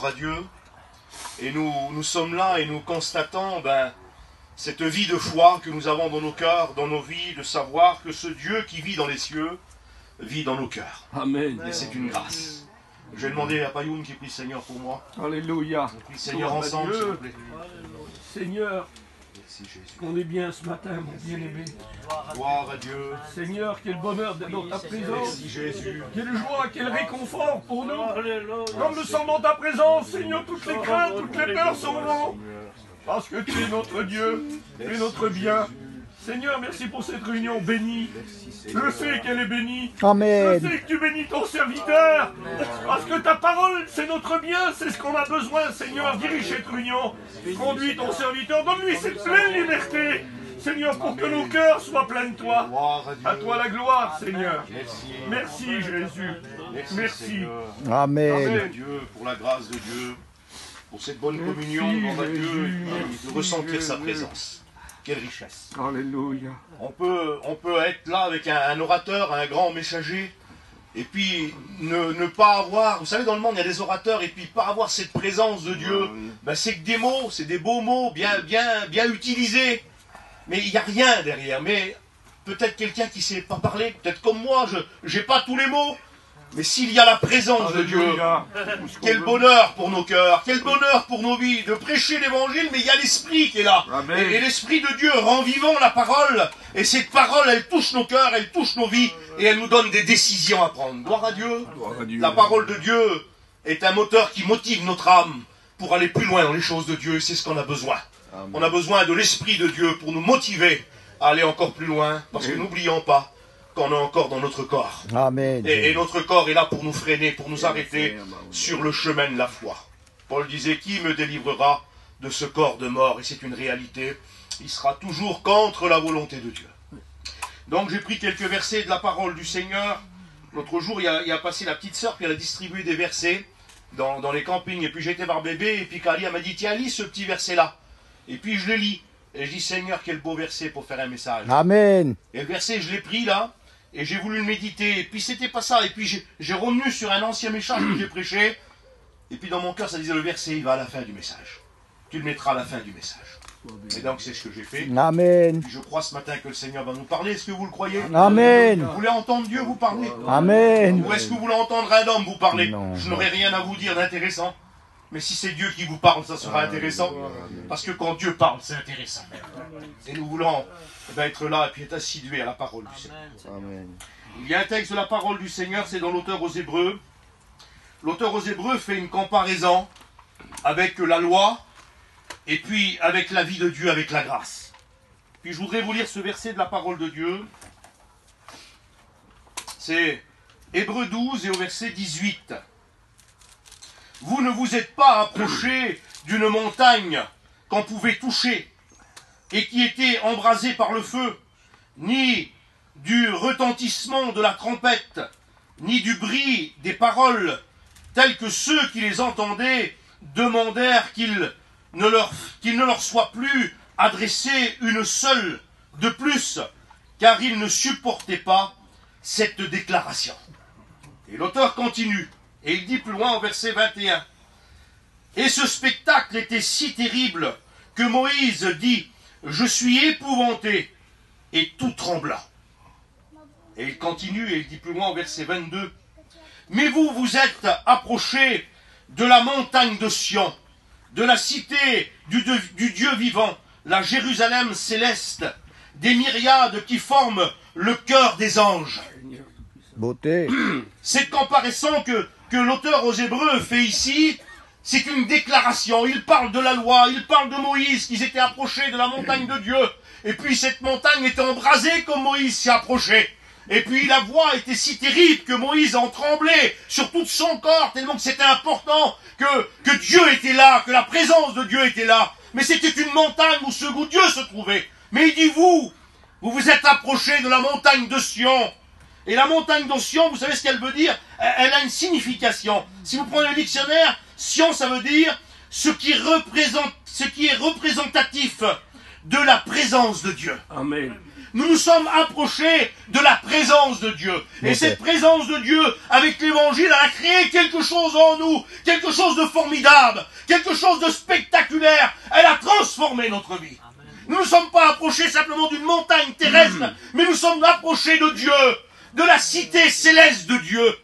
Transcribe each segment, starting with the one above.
à Dieu, et nous sommes là et nous constatons cette vie de foi que nous avons dans nos cœurs, dans nos vies, de savoir que ce Dieu qui vit dans les cieux vit dans nos cœurs. Amen. Et c'est une grâce. Je vais demander à Payoun qui prie Seigneur pour moi. Alléluia. On prie Seigneur ensemble, s'il vous plaît. Seigneur, Merci Jésus. on est bien ce matin, mon bien-aimé. Gloire à Dieu. Seigneur, quel bonheur d'être dans ta présence. Merci Jésus. Quelle joie, quel réconfort pour nous. Comme nous sommes dans ta présence, Seigneur, toutes les craintes, toutes les peurs s'en vont. Parce que tu es notre Dieu, tu es notre bien. Seigneur, merci pour cette réunion bénie. Je sais qu'elle est bénie. Amen. Je sais que tu bénis ton serviteur. Parce que ta parole, c'est notre bien. C'est ce qu'on a besoin, Seigneur. Dirige cette réunion. Conduis ton serviteur. Donne-lui cette pleine liberté. Seigneur, pour que nos cœurs soient pleins de toi. Gloire à Dieu. À toi la gloire, Seigneur. Merci. Merci, Jésus. Merci. Seigneur. Amen. Amen. Dieu, pour la grâce de Dieu, pour cette bonne communion devant Jésus, Dieu, et merci, de ressentir sa Jésus. présence. Quelle richesse. Alléluia. On peut être là avec un orateur, un grand messager, et puis ne pas avoir, vous savez, dans le monde il y a des orateurs, et puis pas avoir cette présence de Dieu, c'est que des mots, c'est des beaux mots, bien utilisés, mais il n'y a rien derrière. Mais peut-être quelqu'un qui ne sait pas parler, peut-être comme moi, je n'ai pas tous les mots, mais s'il y a la présence de Dieu, Alléluia. quel bonheur pour nos cœurs, quel bonheur pour nos vies, de prêcher l'évangile, mais il y a l'Esprit qui est là. Amen. Et l'Esprit de Dieu rend vivant la parole, et cette parole, elle touche nos cœurs, elle touche nos vies, et elle nous donne des décisions à prendre. Gloire à Dieu. Gloire à Dieu. La parole de Dieu est un moteur qui motive notre âme pour aller plus loin dans les choses de Dieu, et c'est ce qu'on a besoin. Amen. On a besoin de l'Esprit de Dieu pour nous motiver à aller encore plus loin, parce que n'oublions pas qu'on est encore dans notre corps. Amen. Et notre corps est là pour nous freiner, pour nous arrêter sur le chemin de la foi. Paul disait, qui me délivrera de ce corps de mort? Et c'est une réalité. Il sera toujours contre la volonté de Dieu. Donc j'ai pris quelques versets de la parole du Seigneur. L'autre jour, il y a passé la petite sœur, puis elle a distribué des versets dans les campings. Et puis j'ai été voir bébé, et puis Kali m'a dit, tiens, lis ce petit verset-là. Et puis je le lis. Et je dis, Seigneur, quel beau verset pour faire un message. Amen. Et le verset, je l'ai pris là, et j'ai voulu le méditer, et puis c'était pas ça, et puis j'ai revenu sur un ancien message que j'ai prêché, et puis dans mon cœur ça disait, le verset il va à la fin du message. Tu le mettras à la fin du message. Et donc c'est ce que j'ai fait. Amen. Je crois ce matin que le Seigneur va nous parler, est-ce que vous le croyez? Amen. Vous voulez entendre Dieu vous parler? Amen. Ou est-ce que vous voulez entendre un homme vous parler? Non. Je n'aurai rien à vous dire d'intéressant. Mais si c'est Dieu qui vous parle, ça sera intéressant. Parce que quand Dieu parle, c'est intéressant. Et nous voulons être là et puis être assidus à la parole du Seigneur. Amen. Il y a un texte de la parole du Seigneur, c'est dans l'auteur aux Hébreux. L'auteur aux Hébreux fait une comparaison avec la loi et puis avec la vie de Dieu, avec la grâce. Puis je voudrais vous lire ce verset de la parole de Dieu. C'est Hébreux 12 et au verset 18. Vous ne vous êtes pas approchés d'une montagne qu'on pouvait toucher et qui était embrasée par le feu, ni du retentissement de la trompette, ni du bruit des paroles, tels que ceux qui les entendaient demandèrent qu'il ne leur soit plus adressé une seule de plus, car ils ne supportaient pas cette déclaration. Et l'auteur continue, et il dit plus loin au verset 21, « Et ce spectacle était si terrible que Moïse dit, « Je suis épouvanté, et tout trembla. » Et il continue, et il dit plus loin au verset 22, « Mais vous, vous êtes approchés de la montagne de Sion, de la cité du Dieu vivant, la Jérusalem céleste, des myriades qui forment le cœur des anges. » Beauté. Cette comparaison que l'auteur aux Hébreux fait ici, c'est une déclaration. Il parle de la loi, il parle de Moïse, qu'ils étaient approchés de la montagne de Dieu. Et puis cette montagne était embrasée comme Moïse s'y approchait. Et puis la voix était si terrible que Moïse en tremblait sur tout son corps, tellement que c'était important que Dieu était là, que la présence de Dieu était là. Mais c'était une montagne où Dieu se trouvait. Mais il dit, vous vous êtes approchés de la montagne de Sion. Et la montagne de Sion, vous savez ce qu'elle veut dire? Elle a une signification. Si vous prenez le dictionnaire, Sion, ça veut dire ce qui est représentatif de la présence de Dieu. Amen. nous nous sommes approchés de la présence de Dieu. Et cette présence de Dieu, avec l'évangile, elle a créé quelque chose en nous, quelque chose de formidable, quelque chose de spectaculaire. Elle a transformé notre vie. Nous ne sommes pas approchés simplement d'une montagne terrestre, mais nous sommes approchés de Dieu, de la cité céleste de Dieu.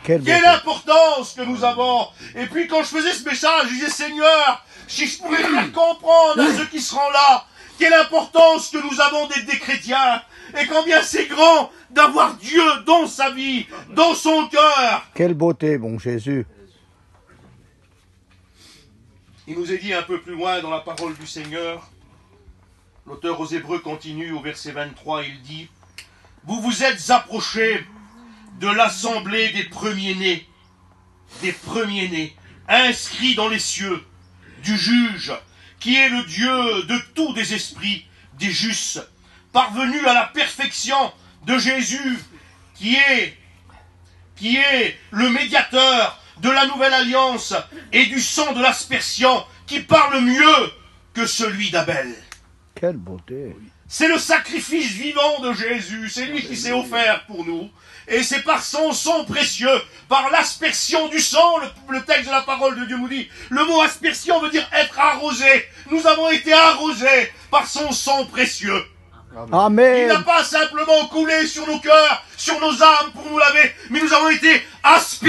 Quelle importance que nous avons. Et puis quand je faisais ce message, je disais, Seigneur, si je pouvais faire comprendre à ceux qui seront là, quelle importance que nous avons d'être des chrétiens, et combien c'est grand d'avoir Dieu dans sa vie, dans son cœur. Quelle beauté, bon Jésus. Il nous est dit un peu plus loin dans la parole du Seigneur, l'auteur aux Hébreux continue au verset 23, il dit, « Vous vous êtes approchés de l'assemblée des premiers-nés, inscrits dans les cieux, du juge, qui est le Dieu de tous des esprits, des justes, parvenu à la perfection de Jésus, qui est le médiateur de la nouvelle alliance et du sang de l'aspersion, qui parle mieux que celui d'Abel. » Quelle beauté. C'est le sacrifice vivant de Jésus, c'est lui qui s'est offert pour nous. Et c'est par son sang précieux, par l'aspersion du sang, le texte de la parole de Dieu nous dit, le mot aspersion veut dire être arrosé. Nous avons été arrosés par son sang précieux. Amen. Il n'a pas simplement coulé sur nos cœurs, sur nos âmes pour nous laver, mais nous avons été aspirés.